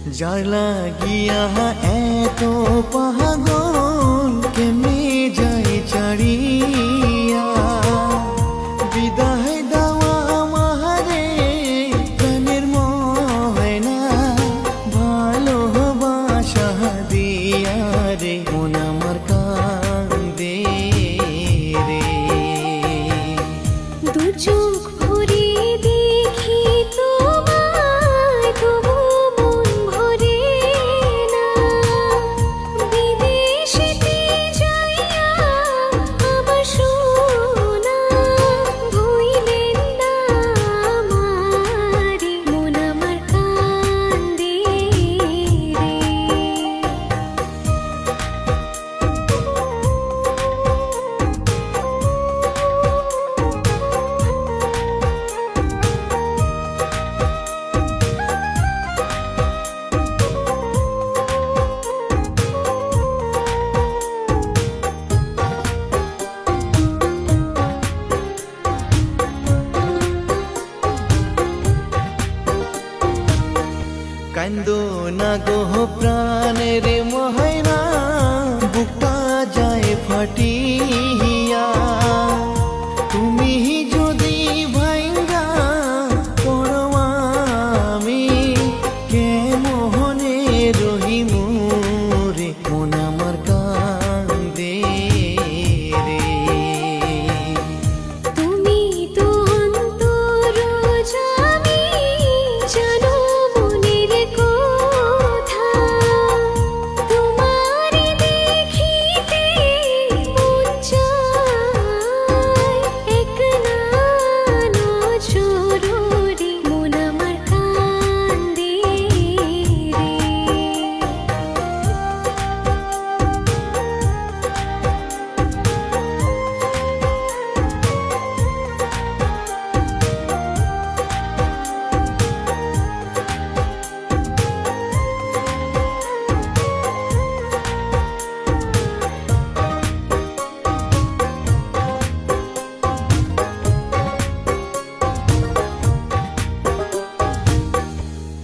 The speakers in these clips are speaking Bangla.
যার লাগিয়া এত পাগল কেমনে যাই ছাড়িয়া বিদায় দেওয়া আমারে প্রাণের ময়না ভালোবাসা দিয়া রে মন আমার কান্দে রে। দু চোখ ভরে দেখি তোমায় তবু মন ভরে না। বিদেশেতে যাইয়া আমার সোনা ভুইলেন না আমারে মন আমার কান্দে রে। কান্দো না গো প্রাণের ময়না বুকটা যায় ফাটিয়া তুমি যদি ভাইঙ্গা পড়ো আমি কেমনে রহিমু রে মন আমার কান্দে রে। তুমি তো অন্তরজামী জানো মনের কথা। তোমারে দেখিতে মন চায় এক নজরে মন আমার কান্দে রে।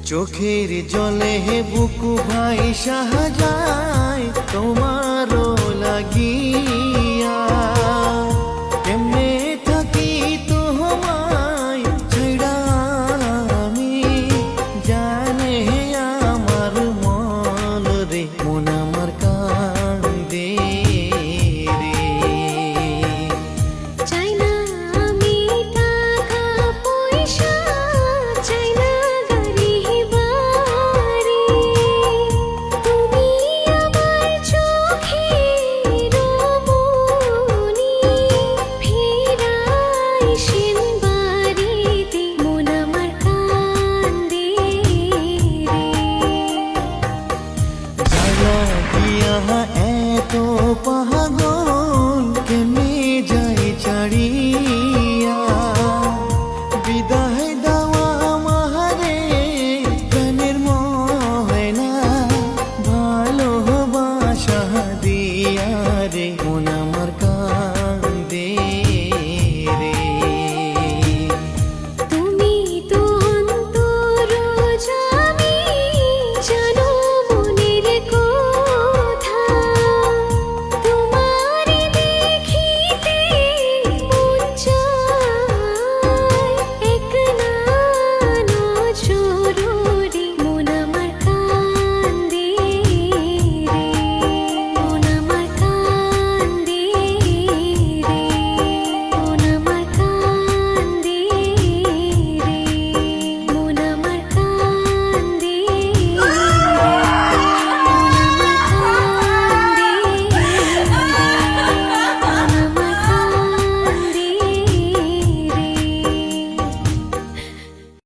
চোখের জলে বুকু ভাই সাহাযায় তোমারও লাগি